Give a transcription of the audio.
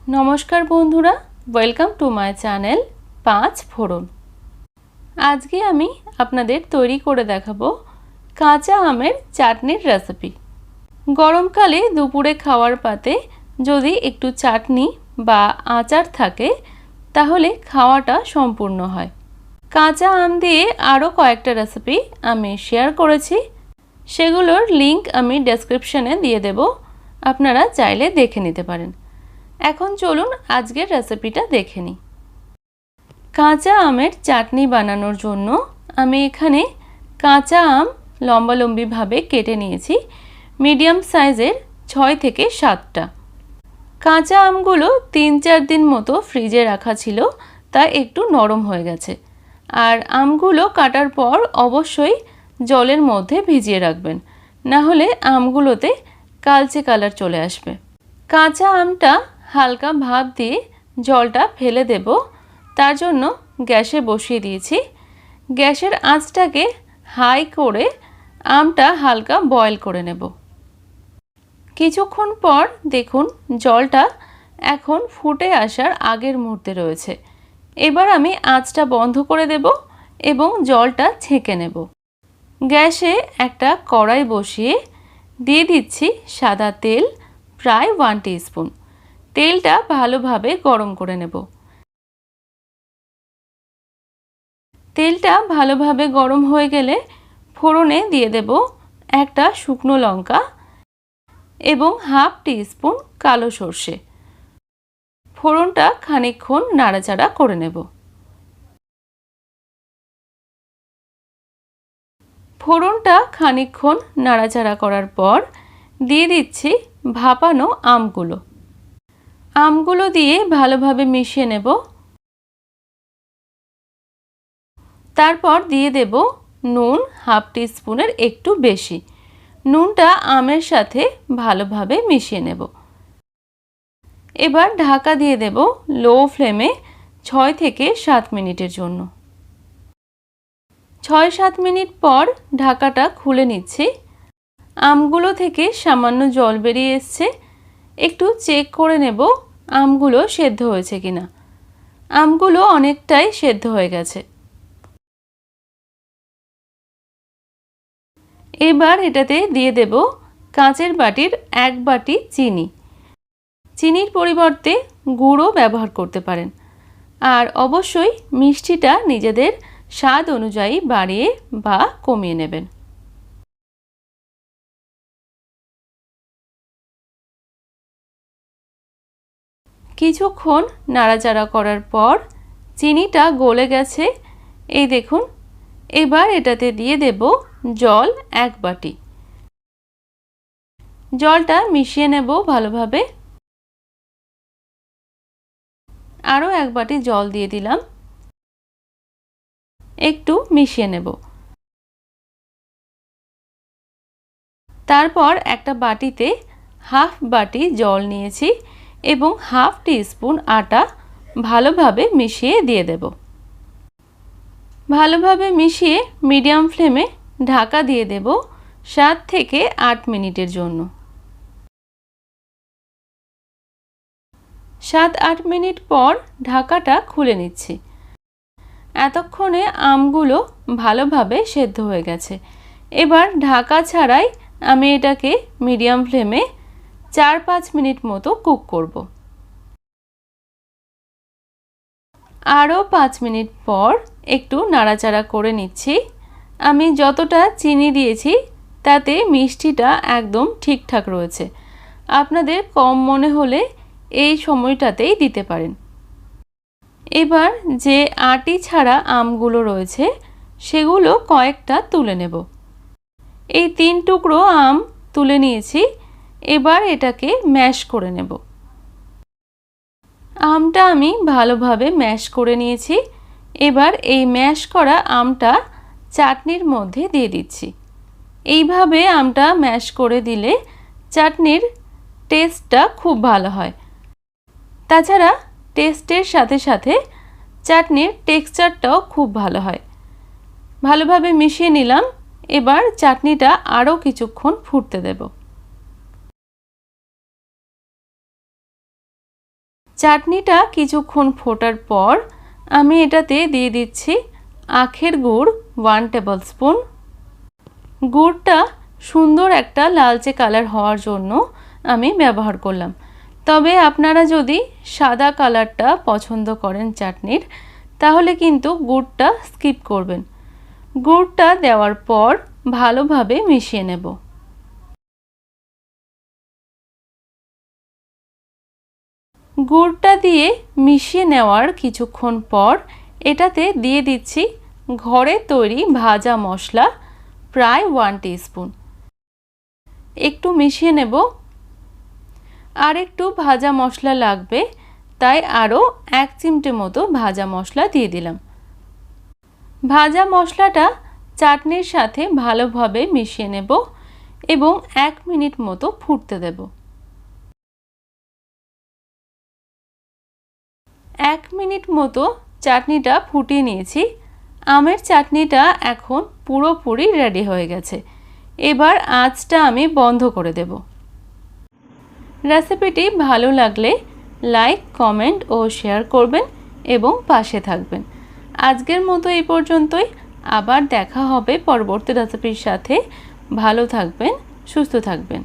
नमस्कार बंधुरा welcome to my channel पाँच फोड़न। आज के आमी आपनादेर तैरी करे देखाबो काँचा आमेर चाटनिर रेसिपि। गरमकाले दुपुरे खावार पाते यदि एकटू चाटनी बा आचार थाके ताहले खावाटा सम्पूर्ण हय। काँचा आम दिए आरो कयेकटा रेसिपि आमी शेयर करेछि, सेगुलोर लिंक आमी डेसक्रिपशने दिए देब, आपनारा चाइले देखे निते पारेन। এখন চলুন আজকের রেসিপিটা দেখে নিই। কাঁচা আমের চাটনি বানানোর জন্য আমি এখানে কাঁচা আম লম্বালম্বিভাবে কেটে নিয়েছি মিডিয়াম সাইজের 6 থেকে 7টা। কাঁচা আমগুলো 3-4 দিন মতো ফ্রিজে রাখা ছিল, তা একটু নরম হয়ে গেছে। আর আমগুলো কাটার পর অবশ্যই জলের মধ্যে ভিজিয়ে রাখবেন, না হলে আমগুলোতে কালচে কালার চলে আসবে। কাঁচা আমটা হালকা ভাপ দিয়ে জলটা ফেলে দেব, তার জন্য গ্যাসে বসিয়ে দিয়েছি। গ্যাসের আঁচটাকে হাই করে আমটা হালকা বয়েল করে নেব। কিছুক্ষণ পর দেখুন জলটা এখন ফুটে আসার আগের মুহূর্তে রয়েছে। এবার আমি আঁচটা বন্ধ করে দেব এবং জলটা ছেঁকে নেব। গ্যাসে একটা কড়াই বসিয়ে দিয়ে দিচ্ছি সাদা তেল, প্রায় 1 টিস্পুন। তেলটা ভালোভাবে গরম করে নেব। তেলটা ভালোভাবে গরম হয়ে গেলে ফোড়নে দিয়ে দেব একটা শুকনো লঙ্কা এবং হাফ টিস্পুন কালো সর্ষে। ফোড়নটা খানিকক্ষণ নাড়াচাড়া করে নেব। ফোড়নটা খানিকক্ষণ নাড়াচাড়া করার পর দিয়ে দিচ্ছি ভাপানো আমগুলো। আমগুলো দিয়ে ভালোভাবে মিশিয়ে নেব। তারপর দিয়ে দেব নুন হাফ টিস্পুনের একটু বেশি। নুনটা আমের সাথে ভালোভাবে মিশিয়ে নেব। এবার ঢাকা দিয়ে দেব লো ফ্লেমে 6 থেকে 7 মিনিটের জন্য। 6-7 মিনিট পর ঢাকাটা খুলে নিচ্ছি। আমগুলো থেকে সামান্য জল বেরিয়ে এসছে, একটু চেক করে নেব আমগুলো সেদ্ধ হয়েছে কিনা। আমগুলো অনেকটাই সেদ্ধ হয়ে গেছে। এবার এটাতে দিয়ে দেব কাঁচের বাটির 1 বাটি চিনি। চিনির পরিবর্তে গুঁড়ো ব্যবহার করতে পারেন। আর অবশ্যই মিষ্টিটা নিজেদের স্বাদ অনুযায়ী বাড়িয়ে বা কমিয়ে নেবেন। কিছুক্ষণ নাড়াচাড়া করার পর চিনিটা গলে গেছে, এই দেখুন। এবার এটাতে দিয়ে দেব জল 1 বাটি। জলটা মিশিয়ে নেব ভালোভাবে। আরও 1 বাটি জল দিয়ে দিলাম, একটু মিশিয়ে নেব। তারপর একটা বাটিতে হাফ বাটি জল নিয়েছি এবং হাফ টিস্পুন আটা ভালোভাবে মিশিয়ে দিয়ে দেব। ভালোভাবে মিশিয়ে মিডিয়াম ফ্লেমে ঢাকা দিয়ে দেব 7 থেকে 8 মিনিটের জন্য। 7-8 মিনিট পর ঢাকাটা খুলে নিচ্ছি। এতক্ষণে আমগুলো ভালোভাবে সেদ্ধ হয়ে গেছে। এবার ঢাকা ছাড়াই আমি এটাকে মিডিয়াম ফ্লেমে 4-5 মিনিট মতো কুক করব। আরও 5 মিনিট পর একটু নাড়াচাড়া করে নিচ্ছি। আমি যতটা চিনি দিয়েছি তাতে মিষ্টিটা একদম ঠিকঠাক রয়েছে। আপনাদের কম মনে হলে এই সময়টাতেই দিতে পারেন। এবার যে আটি ছাড়া আমগুলো রয়েছে সেগুলো কয়েকটা তুলে নেব। এই 3 টুকরো আম তুলে নিয়েছি। এবার এটাকে ম্যাশ করে নেব। আমটা আমি ভালোভাবে ম্যাশ করে নিয়েছি। এবার এই ম্যাশ করা আমটা চাটনির মধ্যে দিয়ে দিচ্ছি। এইভাবে আমটা ম্যাশ করে দিলে চাটনির টেস্টটা খুব ভালো হয়। তাছাড়া টেস্টের সাথে সাথে চাটনির টেক্সচারটাও খুব ভালো হয়। ভালোভাবে মিশিয়ে নিলাম। এবার চাটনিটা আরও কিছুক্ষণ ফুটতে দেব। চাটনিটা কিছুক্ষণ ফোটার পর আমি এটাতে দিয়ে দিচ্ছি আখের গুড় 1 টেবিল স্পুন। গুড়টা সুন্দর একটা লালচে কালার হওয়ার জন্য আমি ব্যবহার করলাম। তবে আপনারা যদি সাদা কালারটা পছন্দ করেন চাটনির, তাহলে কিন্তু গুড়টা স্কিপ করবেন। গুড়টা দেওয়ার পর ভালোভাবে মিশিয়ে নেব। গুড়টা দিয়ে মিশিয়ে নেওয়ার কিছুক্ষণ পর এটাতে দিয়ে দিচ্ছি ঘরে তৈরি ভাজা মশলা প্রায় 1 টিস্পুন। একটু মিশিয়ে নেব। আর একটু ভাজা মশলা লাগবে, তাই আরও 1 চিমটে মতো ভাজা মশলা দিয়ে দিলাম। ভাজা মশলাটা চাটনির সাথে ভালোভাবে মিশিয়ে নেব এবং 1 মিনিট মতো ফুটতে দেব। 1 মিনিট মতো চাটনিটা ফুটিয়ে নিয়েছি। আমের চাটনিটা এখন পুরোপুরি রেডি হয়ে গেছে। এবার আঁচটা আমি বন্ধ করে দেব। রেসিপিটি ভালো লাগলে লাইক, কমেন্ট ও শেয়ার করবেন এবং পাশে থাকবেন। আজকের মতো এই পর্যন্তই। আবার দেখা হবে পরবর্তী রেসিপির সাথে। ভালো থাকবেন, সুস্থ থাকবেন।